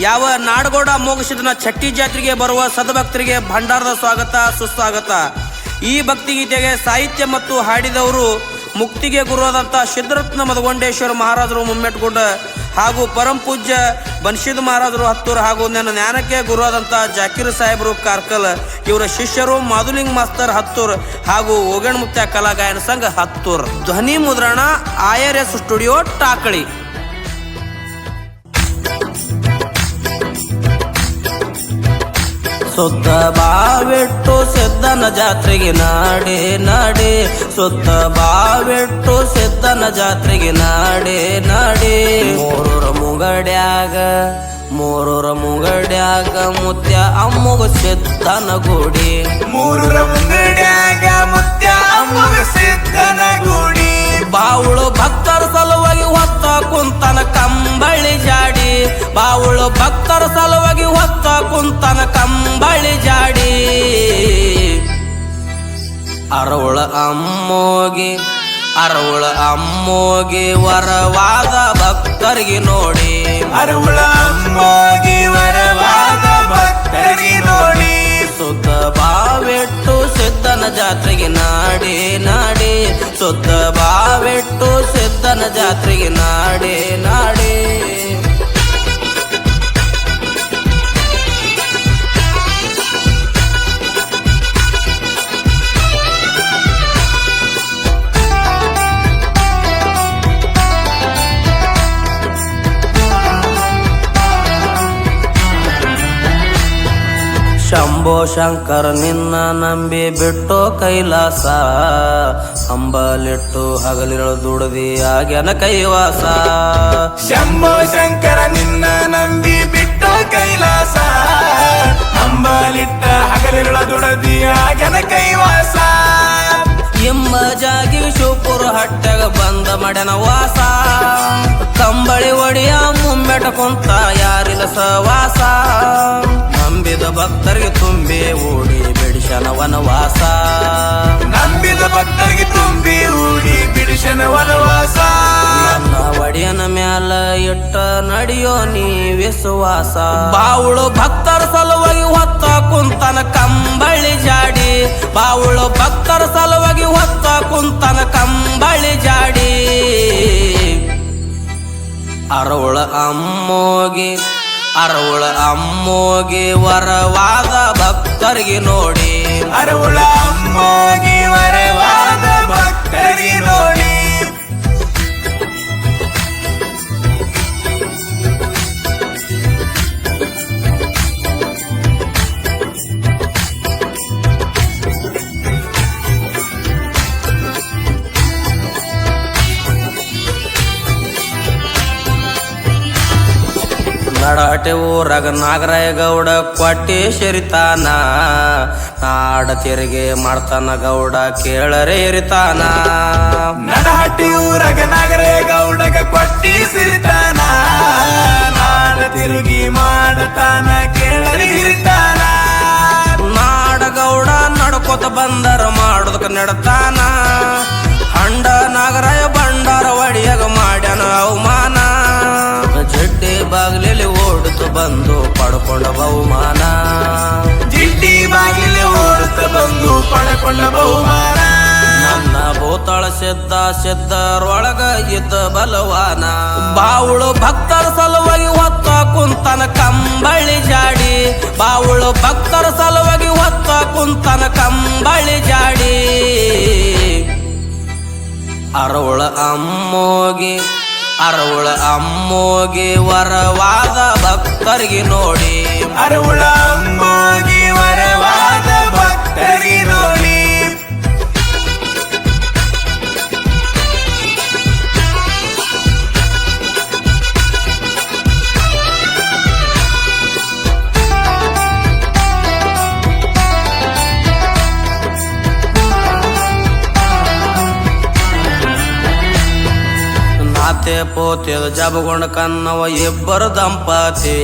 ಯಾವ ನಾಡಗೌಡ ಮೋಗಸಿದನ ಚಟ್ಟಿ ಜಾತ್ರೆಗೆ ಬರುವ ಸದ್ಭಕ್ತರಿಗೆ ಭಂಡಾರದ ಸ್ವಾಗತ ಸುಸ್ವಾಗತ. ಈ ಭಕ್ತಿಗೀತೆಗೆ ಸಾಹಿತ್ಯ ಮತ್ತು ಹಾಡಿದವರು ಮುಕ್ತಿಗೆ ಗುರುವಾದಂಥ ಸಿದ್ಧರತ್ನ ಮದಗೊಂಡೇಶ್ವರ ಮಹಾರಾಜರು ಮುಮ್ಮೆಟ್ಗುಡ್ಡ ಹಾಗೂ ಪರಂ ಪೂಜ್ಯ ಬನ್ಶಿದ್ ಮಹಾರಾಜರು ಹತ್ತೂರು ಹಾಗೂ ನನ್ನ ಜ್ಞಾನಕ್ಕೆ ಗುರುವಾದಂಥ ಜಾಕೀರ್ ಸಾಹೇಬರು ಕಾರ್ಕಲ್. ಇವರ ಶಿಷ್ಯರು ಮಾಧುಲಿಂಗ್ ಮಾಸ್ತರ್ ಹತ್ತೂರ್ ಹಾಗೂ ಓಗಣ್ಮುತ್ಯ ಕಲಾ ಗಾಯನ ಸಂಘ ಹತ್ತೂರ್. ಧ್ವನಿ ಮುದ್ರಣ IRS ಸ್ಟುಡಿಯೋ ಟಾಕಳಿ. ಸುತ್ತ ಬಾವೆಟ್ಟು ಸಿದ್ದನ ಜಾತ್ರೆಗೆ ನಾಡೆ ನಾಡೆ, ಸುತ್ತ ಬಾವೆಟ್ಟು ಸಿದ್ದನ ಜಾತ್ರೆಗೆ ನಾಡೆ ನಾಡೆ. ಮೂರೂರ ಮುಂಗಡ್ಯಾಗ ಮುತ್ಯ ಅಮ್ಮಗ ಸಿದ್ದನ ಗುಡಿ, ಮೂರೂರ ಮುಂಗಡ್ಯಾಗ ಮುತ್ಯ ಅಮ್ಮಗ ಸಿದ್ದನ ಗುಡಿ. ಬಾವುಳು ಭಕ್ತರ ಸಲುವಾಗಿ ಹೊತ್ತ ಕುಂತನ ಕಂಬಳಿ ಜಾಡಿ, ಬಾವುಳು ಭಕ್ತರ ಸಲುವಾಗಿ ಹೊತ್ತ ಕುಂತನ ಕಂಬಳಿ ಜಾಡಿ. ಅರವಳ ಅಮ್ಮೋಗಿ ವರವಾದ ಭಕ್ತರಿಗೆ ನೋಡಿ, ಅರವಳ ಅಮ್ಮೋಗಿ ವರವಾದ ಭಕ್ತರಿಗೆ ನೋಡಿ. ಸುತ್ತ ಬಾವೆಟ್ಟು ಸಿದ್ದನ ಜಾತ್ರೆಗೆ ನಾಡೆ ನಾಡೆ, ಸುತ್ತ ಬಾವೆಟ್ಟು ಸಿದ್ದನ ಜಾತ್ರೆಗೆ ನಾಡೆ ನಾಡೆ. ಶಂಭೋ ಶಂಕರ ನಿನ್ನ ನಂಬಿ ಬಿಟ್ಟು ಕೈಲಾಸ, ಅಂಬಲಿಟ್ಟು ಹಗಲಿರಳು ದುಡದಿ ಆಗ್ಯನ ಕೈವಾಸ. ಶಂಭೋ ಶಂಕರ ನಿನ್ನ ನಂಬಿ ಬಿಟ್ಟು ಕೈಲಾಸ, ಅಂಬಲಿಟ್ಟ ಹಗಲಿರಳ ದುಡದಿ ಆಗ್ಯನ ಕೈವಾಸ. ಎಮ್ಮ ಜಾಗಿ ಶಿವಪುರ ಹಟ್ಟಗ ಬಂದ ಮಡನ ವಾಸ, ಕಂಬಳಿ ಒಡಿಯ ಮುಮ್ಮೆಟ ಕುಂತ ಯಾರಿಲ್ಲ ಸವಾಸ. ನಂಬಿದ ಭಕ್ತರಿಗೆ ತುಂಬಿ ಓಡಿ ಬಿಡಿಸನ ವನವಾಸ, ನಂಬಿದ ಭಕ್ತರಿಗೆ ತುಂಬಿ ಊಡಿ ಬಿಡಿಸನ ವನವಾಸ. ನನ್ನ ಒಡೆಯನ ಮ್ಯಾಲ ಇಟ್ಟ ನಡೆಯೋ ನೀ ವಿಶ್ವಾಸ. ಬಾವುಳು ಭಕ್ತರ ಸಲುವಾಗಿ ಹೊತ್ತ ಕುಂತನ ಕಂಬಳಿ ಜಾಡಿ, ಬಾವುಳು ಭಕ್ತರ ಸಲುವಾಗಿ ಹೊತ್ತ ಕುಂತನ ಕಂಬಳಿ ಜಾಡಿ. ಅರವಳ ಅಮ್ಮೋಗಿ ವರವಾದ ಭಕ್ತರಿಗೆ ನೋಡಿ, ಅರವಳ ಅಮ್ಮೋಗಿ ವರವಾದ ಭಕ್ತರಿಗೆ ನೋಡಿ. ನಡಹಟೆ ಊರಾಗ ನಾಗರಾಯ ಗೌಡ ಕೊಟ್ಟಿ ಶರಿತಾನ, ನಾಡ ತೆರಿಗೆ ಮಾಡ್ತಾನ ಗೌಡ ಕೇಳರೆ ಇರಿತಾನ. ನಡಹಟ್ಟಿ ಊರಾಗ ನಾಗರಾಯ ಗೌಡಗ ಕೊಟ್ಟಿ ಸಿರಿತಾನ, ನಾಡ ತಿರುಗಿ ಮಾಡತಾನ ಕೇಳರಿ ಹಿರಿತಾನ. ನಾಡ ಗೌಡ ನಡ್ಕೋತ ಬಂದರ ಮಾಡೋದಕ್ಕೆ ನೆಡತಾನ, ಹಂಡ ನಾಗರಾಯ ಬಂಡಾರ ಒಡಿಯಾಗ ಮಾಡ್ಯಾನ ಅವಮಾನ. ಜಡ್ಡಿ ಬಾಗಿಲಲ್ಲಿ ಓಡುತ್ತ ಬಂದು ಪಡ್ಕೊಂಡ ಬಹುಮಾನ, ಜಿಡ್ಡಿ ಬಾಗಿಲು ಓಡುತ್ತ ಬಂದು ಪಡ್ಕೊಂಡ ಬಹುಮಾನ. ನನ್ನ ಭೂತಾಳ ಸಿದ್ದರೊಳಗ ಇದ್ದ ಬಲವಾನ. ಬಾವುಳು ಭಕ್ತರ ಸಲುವಾಗಿ ಹೊತ್ತ ಕುಂತನ ಕಂಬಳಿ ಜಾಡಿ, ಬಾವುಳು ಭಕ್ತರ ಸಲುವಾಗಿ ಹೊತ್ತ ಕುಂತನ ಕಂಬಳಿ ಜಾಡಿ. ಅರವಳ ಅಮ್ಮೋಗಿ ವರವಾದ ಭಕ್ತರಿಗೆ ನೋಡಿ, ಅರವಳ ಅಮ್ಮೋಗಿ ವರವಾದ ಭಕ್ತರಿಗೆ ನೋಡಿ. ನಾತೆ ಪೋತ್ಯದ ಜಬಗೊಂಡ ಕನ್ನವ ಇಬ್ಬರು ದಂಪತಿ,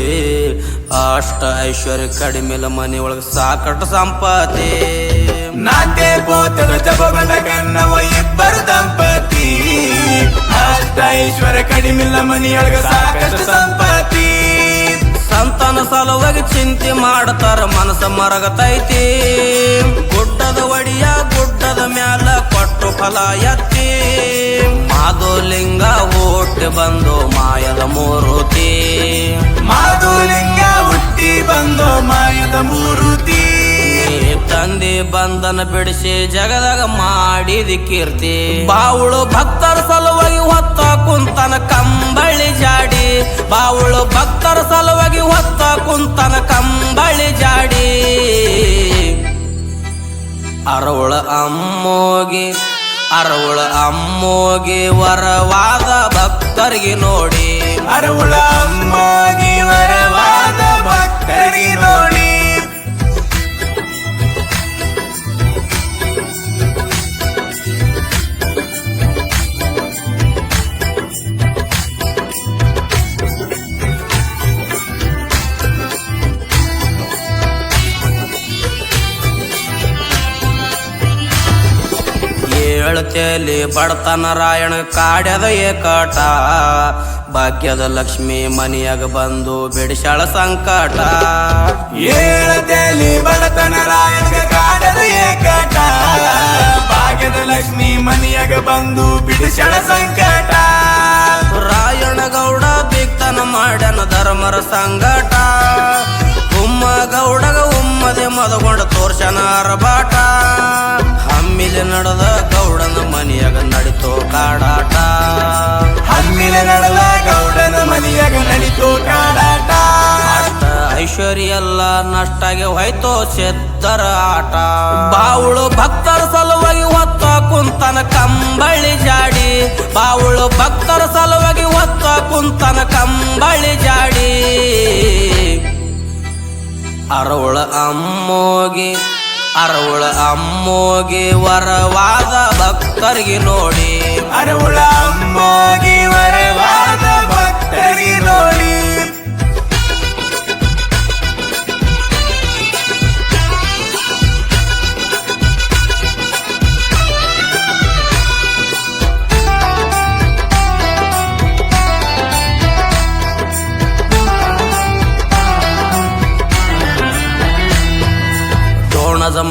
ಅಷ್ಟ ಐಶ್ವರ್ಯ ಕಡಿಮೆಲ ಮನಿ ಒಳಗ ಸಾಕಟ ಸಂಪತಿ. ನಾತೆ ಪೋತದ ಜಬಗೊಂಡ ಕನ್ನವ ಇಬ್ಬರು ದಂಪತಿ, ಅಷ್ಟ ಐಶ್ವರ್ಯ ಕಡಿಮಿಲ್ಲ ಮನಿಯೊಳಗ ಸಾಕಷ್ಟು ಸಂಪತಿ. ಸಂತ ಸಲುವಾಗಿ ಚಿಂತೆ ಮಾಡ್ತಾರ ಮನಸ್ಸ ಮರಗತೈತಿ. ಗುಡ್ಡದ ಒಡಿಯ ಗುಡ್ಡದ ಮ್ಯಾಲ ಕೊಟ್ಟು ಫಲ ಎತ್ತಿ ಮಾಧುಲಿಂಗ ಹುಟ್ಟಿ ಬಂದು ಮಾಯದ ಮೂರುತಿ. ಮಾಧುಲಿಂಗ ಹುಟ್ಟಿ ಬಂದು ಮಾಯದ ಮೂರುತಿ. ತಂದೆ ಬಂಧನ ಬಿಡಿಸಿ ಜಗದಾಗ ಮಾಡಿದ ಕೀರ್ತಿ. ಬಾವುಳು ಭಕ್ತರ ಸಲುವಾಗಿ ಹೊತ್ತ ಕುಂತನ ಕಂಬಳಿ ಜಾಡಿ. ಬಾವುಳು ಭಕ್ತರ ಸಲುವಾಗಿ ಹೊತ್ತ ಕುಂತನ ಕಂಬಳಿ ಜಾಡಿ. ಅರವಳ ಅಮ್ಮೋಗಿ ವರವಾದ ಭಕ್ತರಿಗೆ ನೋಡಿ. ಅರವಳ ಅಮ್ಮೋಗಿ ವರವಾದ ಭಕ್ತರಿಗೆ ನೋಡಿ. ಏಳತೆಯಲ್ಲಿ ಬಡತನ ರಾಯಣ ಕಾಡ್ಯದ ಏಕಾಟ. ಭಾಗ್ಯದ ಲಕ್ಷ್ಮಿ ಮನಿಯಾಗ ಬಂದು ಬಿಡಿಸಾಳ ಸಂಕಟ. ಏಳತೆಯಲ್ಲಿ ಬಡತನ ರಾಯಣ ಕಾಡ್ಯದ ಏಕಾಟ. ಭಾಗ್ಯದ ಲಕ್ಷ್ಮಿ ಮನಿಯಾಗ ಬಂದು ಬಿಡಿಸಾಳ ಸಂಕಟ. ರಾಯಣ ಗೌಡ ಬಿಕ್ತನ ಮಾಡ್ಯನ ಧರ್ಮರ ಸಂಗಟ. ಗೌಡಗ ಉಮ್ಮದೆ ಮದಗೊಂಡ ತೋರ್ಸನ ಅರಬಾಟ. ಹಮ್ಮಿಲೆ ನಡೆದ ಗೌಡನ ಮನಿಯಾಗ ನಡಿತೋ ಕಾಡಾಟ. ಹಮ್ಮಿಲೆ ನಡೆದ ಗೌಡನ ಮನಿಯಾಗ ನಡಿತೋ ಕಾಡಾಟ. ಐಶ್ವರ್ಯ ಎಲ್ಲ ನಷ್ಟಾಗಿ ಹೋಯ್ತೋ ಸಿದ್ಧರ ಆಟ. ಬಾವುಳು ಭಕ್ತರ ಸಲುವಾಗಿ ಹೊತ್ತ ಕುಂತನ ಕಂಬಳಿ ಜಾಡಿ. ಬಾವುಳು ಭಕ್ತರ ಸಲುವಾಗಿ ಹೊತ್ತ ಕುಂತನ ಕಂಬಳಿ ಜಾಡಿ. ಅರವಳ ಅಮ್ಮೋಗಿ ವರವಾದ ಭಕ್ತರಿಗೆ ನೋಡಿ. ಅರವಳ ಅಮ್ಮೋಗಿ ವರವಾದ ಭಕ್ತರಿಗೆ ನೋಡಿ.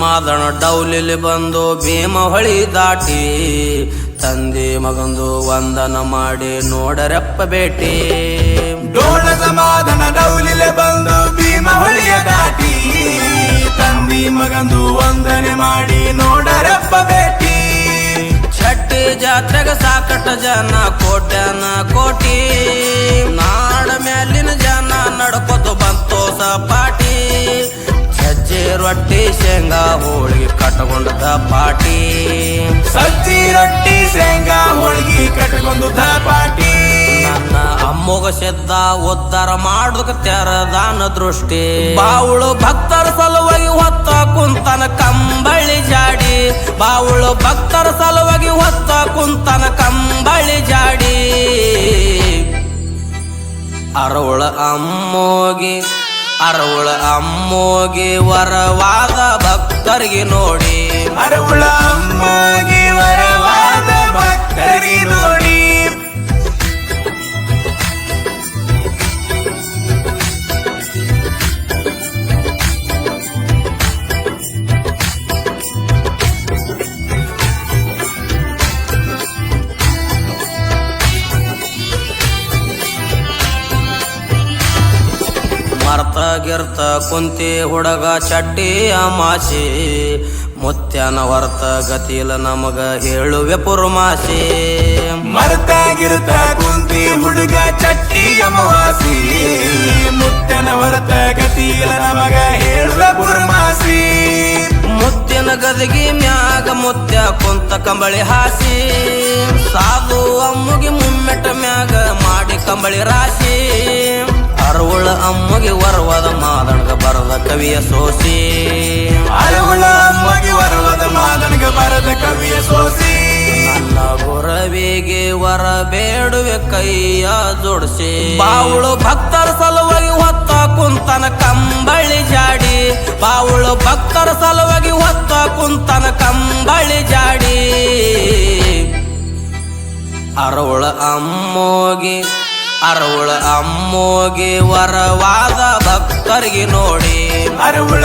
ಮಾದಣ ಡೌಲಿಲಿ ಬಂದು ಭೀಮ ಹೊಳಿ ದಾಟಿ. ತಂದೆ ಮಗಂದು ವಂದನ ಮಾಡಿ ನೋಡರಪ್ಪ ಬೇಟಿ. ಡೋಳ ಸಮಾಧಾನ ಡೌಲಿಲೆ ಬಂದು ಭೀಮ ಹೊಳಿಯ ದಾಟಿ. ತಂದೆ ಮಗಂದು ವಂದನೆ ಮಾಡಿ ನೋಡರಪ್ಪ ಬೇಟಿ. ಚಟ್ಟಿ ಜಾತ್ರೆಗ ಸಾಕಟ್ಟ ಜನ ಕೋಟ್ಯಾನ ಕೋಟಿ. ನಾಡ ಮ್ಯಾಲಿನ ಜನ ನಡ್ಕೊತು ಬಂತೋ ಸಪಾಟಿ. ಸಜ್ಜೆ ರೊಟ್ಟಿ ಶೇಂಗಾ ಹೋಳಿಗೆ ಕಟ್ಟಕೊಂಡ ಪಾಟಿ. ಸಜ್ಜಿ ರೊಟ್ಟಿ ಶೇಂಗಾ ಹೋಳಿಗೆ ಕಟ್ಟಕೊಂಡು ಪಾಟಿ. ನನ್ನ ಅಮ್ಮೋಗ ಸಿದ್ಧ ಉದ್ಧಾರ ಮಾಡೋದಕ್ಕೆ ತೆರದಾನ ದೃಷ್ಟಿ. ಬಾವುಳು ಭಕ್ತರ ಸಲುವಾಗಿ ಹೊತ್ತ ಕುಂತನ ಕಂಬಳಿ ಜಾಡಿ. ಬಾವುಳು ಭಕ್ತರ ಸಲುವಾಗಿ ಹೊತ್ತ ಕುಂತನ ಕಂಬಳಿ ಜಾಡಿ. ಅರವಳ ಅಮ್ಮೋಗಿ ವರವಾದ ಭಕ್ತರಿಗೆ ನೋಡಿ. ಅರವಳ ಅಮ್ಮೋಗಿ ವರವಾದ ಭಕ್ತರಿಗೆ ನೋಡಿ. ಮರ್ತ ಗಿರ್ತ ಕುಂತಿ ಹುಡುಗ ಚಡ್ಡಿ ಅಮಾಸಿ. ಮುತ್ಯನ ವರ್ತ ಗತಿಲ ನಮಗ ಹೇಳುವೆ ಪುರ್ಮಾಸಿ. ಮರ್ತಾಗಿರುತ್ತ ಕುಂತಿ ಹುಡುಗ ಚಟ್ಟಿ ಅಮಾವಾಸಿ. ಮುತ್ಯನ ವರ್ತ ಗತಿಲ ನಮಗ ಹೇಳುವೆ ಪುರ್ಮಾಸಿ. ಮುತ್ತಿನ ಗದಗಿ ಮ್ಯಾಗ ಮುತ್ಯ ಕುಂತ ಕಂಬಳಿ ಹಾಸಿ. ಸಾಧು ಅಮ್ಮುಗಿ ಮುಮ್ಮೆಟ್ಟ ಮ್ಯಾಗ ಮಾಡಿ ಕಂಬಳಿ ರಾಶಿ. ಅರವಳ ಅಮ್ಮಗೆ ವರವಾದ ಮಾದಣಗ ಬರದ ಕವಿಯ ಸೋಸಿ. ಅರವಳ ಅಮ್ಮಗೆ ವರವಾದ ಮಾದಣಗ ಬರದ ಕವಿಯ ಸೋಸಿ. ನನ್ನ ಗುರವಿಗೆ ವರ ಬೇಡುವೆ ಕೈಯ ಜೋಡಿಸಿ. ಬಾವುಳು ಭಕ್ತರ ಸಲುವಾಗಿ ಹೊತ್ತ ಕುಂತನ ಕಂಬಳಿ ಜಾಡಿ. ಬಾವುಳು ಭಕ್ತರ ಸಲುವಾಗಿ ಹೊತ್ತ ಕುಂತನ ಕಂಬಳಿ ಜಾಡಿ. ಅರವಳ ಅಮ್ಮೋಗಿ ವರವಾದ ಭಕ್ತರಿಗೆ ನಾಲ್ಗಿ ನೋಡಿ ಅರಹುಳ